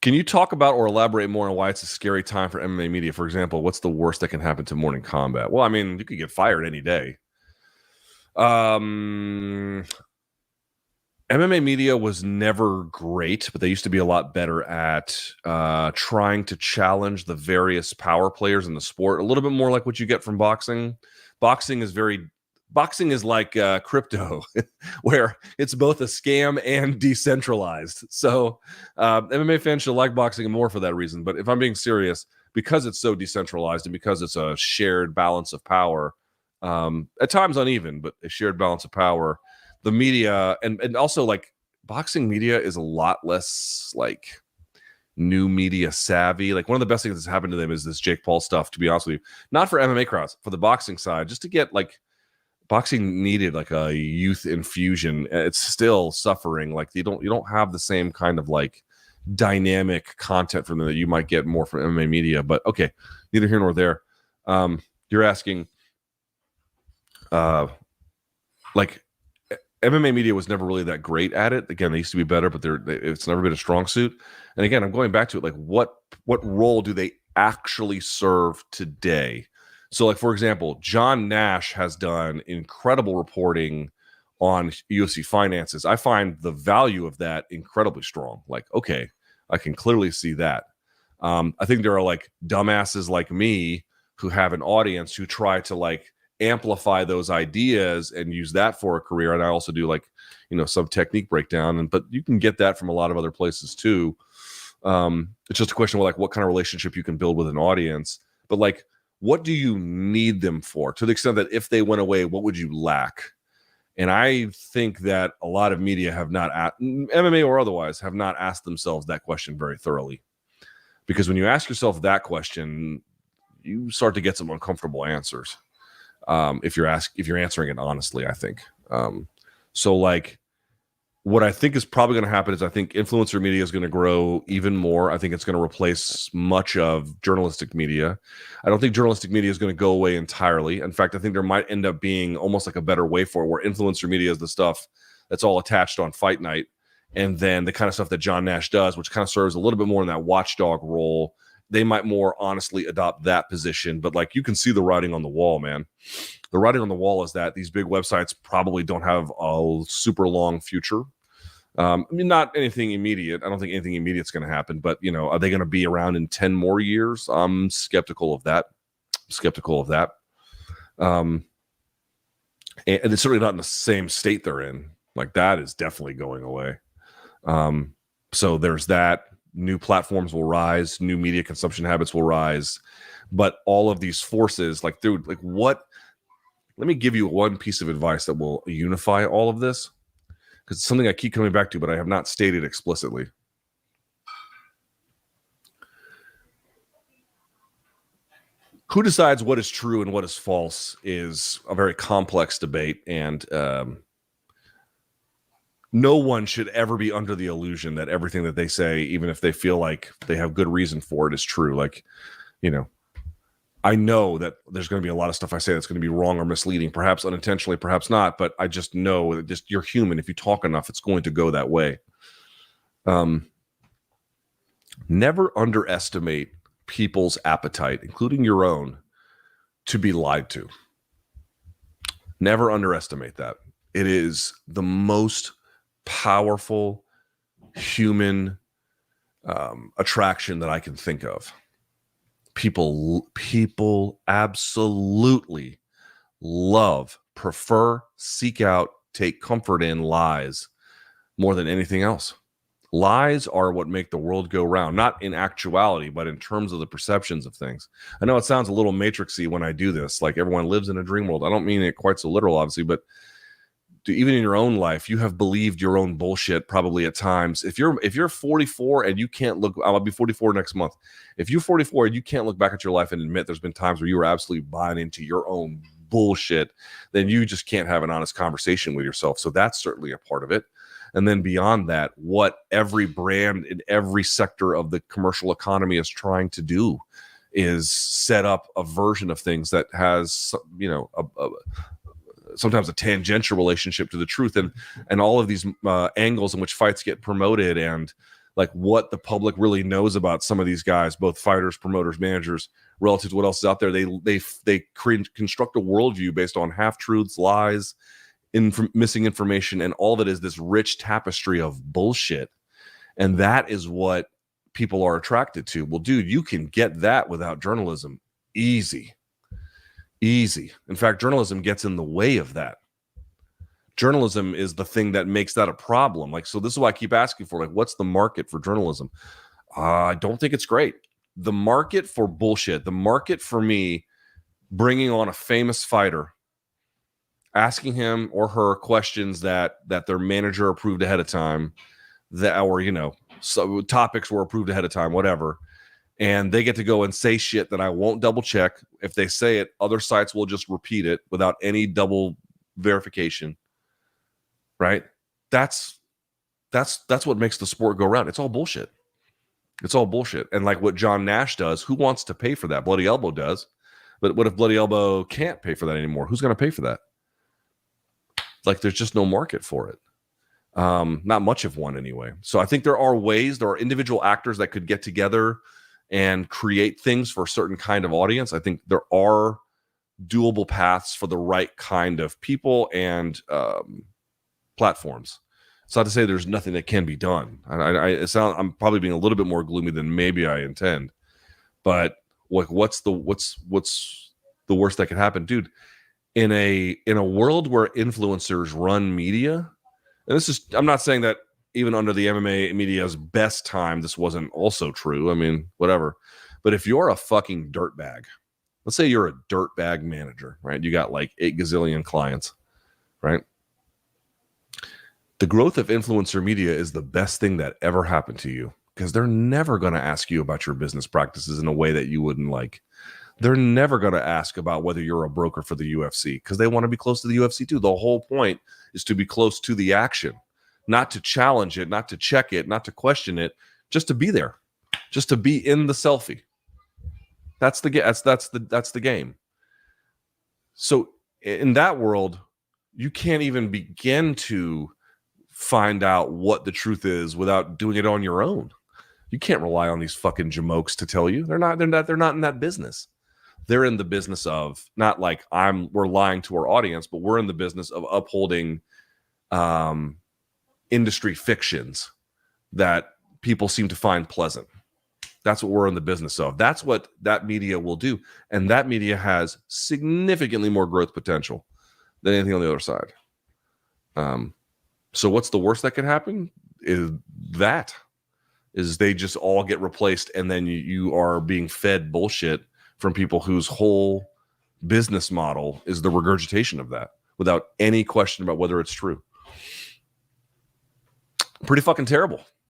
Can you talk about or elaborate more on why it's a scary time for MMA media? For example, what's the worst that can happen to Morning Combat? Well, I mean, you could get fired any day. MMA media was never great, but they used to be a lot better at trying to challenge the various power players in the sport. A little bit more like what you get from boxing. Boxing is like crypto, where it's both a scam and decentralized. So MMA fans should like boxing more for that reason. But if I'm being serious, because it's so decentralized and because it's a shared balance of power, at times uneven, but a shared balance of power, the media and also like boxing media is a lot less like new media savvy. Like one of the best things that's happened to them is this Jake Paul stuff, to be honest with you. Not for MMA crowds, for the boxing side, just to get like boxing needed like a youth infusion. It's still suffering. Like you don't have the same kind of like dynamic content from them that you might get more from MMA media. But okay, neither here nor there. You're asking like MMA media was never really that great at it. Again, they used to be better, but it's never been a strong suit. And again, I'm going back to it. Like, what role do they actually serve today? So, like for example, John Nash has done incredible reporting on UFC finances. I find the value of that incredibly strong. Like, okay, I can clearly see that. I think there are like dumbasses like me who have an audience who try to like amplify those ideas and use that for a career. And I also do like, some technique breakdown, but you can get that from a lot of other places too. It's just a question of like what kind of relationship you can build with an audience, but like, what do you need them for? To the extent that if they went away, what would you lack? And I think that a lot of media have not, MMA or otherwise, have not asked themselves that question very thoroughly. Because when you ask yourself that question, you start to get some uncomfortable answers. If you're answering it honestly, I think. So like what I think is probably going to happen is I think influencer media is going to grow even more. I think it's going to replace much of journalistic media. I don't think journalistic media is going to go away entirely. In fact, I think there might end up being almost like a better way for it, where influencer media is the stuff that's all attached on fight night. And then the kind of stuff that John Nash does, which kind of serves a little bit more in that watchdog role, they might more honestly adopt that position. But like you can see the writing on the wall, man. The writing on the wall is that these big websites probably don't have a super long future. I mean, not anything immediate. I don't think anything immediate is going to happen. But, are they going to be around in 10 more years? I'm skeptical of that. And it's certainly not in the same state they're in. Like that is definitely going away. So there's that. New platforms will rise, new media consumption habits will rise, but all of these forces, like, dude, like what? Let me give you one piece of advice that will unify all of this, because it's something I keep coming back to, but I have not stated explicitly. Who decides what is true and what is false is a very complex debate, and no one should ever be under the illusion that everything that they say, even if they feel like they have good reason for it, is true. Like, I know that there's going to be a lot of stuff I say that's going to be wrong or misleading, perhaps unintentionally, perhaps not, but I just know that you're human. If you talk enough, it's going to go that way. Never underestimate people's appetite, including your own, to be lied to. Never underestimate that. It is the most powerful human attraction that I can think of. People absolutely love, prefer, seek out, take comfort in lies more than anything else. Lies are what make the world go round, not in actuality, but in terms of the perceptions of things. I know it sounds a little matrixy when I do this, like everyone lives in a dream world. I don't mean it quite so literal, obviously, but even in your own life, you have believed your own bullshit probably at times. If you're 44 and you can't look, I'll be 44 next month. If you're 44 and you can't look back at your life and admit there's been times where you were absolutely buying into your own bullshit, then you just can't have an honest conversation with yourself. So that's certainly a part of it. And then beyond that, what every brand in every sector of the commercial economy is trying to do is set up a version of things that has, sometimes a tangential relationship to the truth, and all of these angles in which fights get promoted, and like what the public really knows about some of these guys, both fighters, promoters, managers, relative to what else is out there. They construct a worldview based on half truths, lies, missing information, and all of it is this rich tapestry of bullshit. And that is what people are attracted to. Well, dude, you can get that without journalism. Easy. In fact, journalism gets in the way of that. Journalism is the thing that makes that a problem. Like, so this is why I keep asking for, like, what's the market for journalism? I don't think it's great. The market for bullshit, the market for me bringing on a famous fighter, asking him or her questions that their manager approved ahead of time, that, or, you know, so topics were approved ahead of time, whatever. And they get to go and say shit that I won't double check. If they say it, other sites will just repeat it without any double verification. Right? That's what makes the sport go round. It's all bullshit. And like what John Nash does, who wants to pay for that? Bloody Elbow does. But what if Bloody Elbow can't pay for that anymore? Who's going to pay for that? Like, there's just no market for it. Not much of one anyway. So I think there are individual actors that could get together and create things for a certain kind of audience. I think there are doable paths for the right kind of people and platforms. It's not to say there's nothing that can be done. I'm probably being a little bit more gloomy than maybe I intend, but like, what's the worst that could happen, dude? In a world where influencers run media, and I'm not saying that even under the MMA media's best time, this wasn't also true. I mean, whatever. But if you're a fucking dirtbag, let's say you're a dirtbag manager, right? You got like 8 gazillion clients, right? The growth of influencer media is the best thing that ever happened to you, because they're never going to ask you about your business practices in a way that you wouldn't like. They're never going to ask about whether you're a broker for the UFC, because they want to be close to the UFC too. The whole point is to be close to the action, not to challenge it, not to check it, not to question it, just to be there, just to be in the selfie. That's the game. So in that world, you can't even begin to find out what the truth is without doing it on your own. You can't rely on these fucking jamokes to tell you. They're not in that business. They're in the business of, not like we're lying to our audience, but we're in the business of upholding industry fictions that people seem to find pleasant. That's what we're in the business of. That's what that media will do. And that media has significantly more growth potential than anything on the other side. So what's the worst that could happen? Is they just all get replaced, and then you are being fed bullshit from people whose whole business model is the regurgitation of that without any question about whether it's true. Pretty fucking terrible.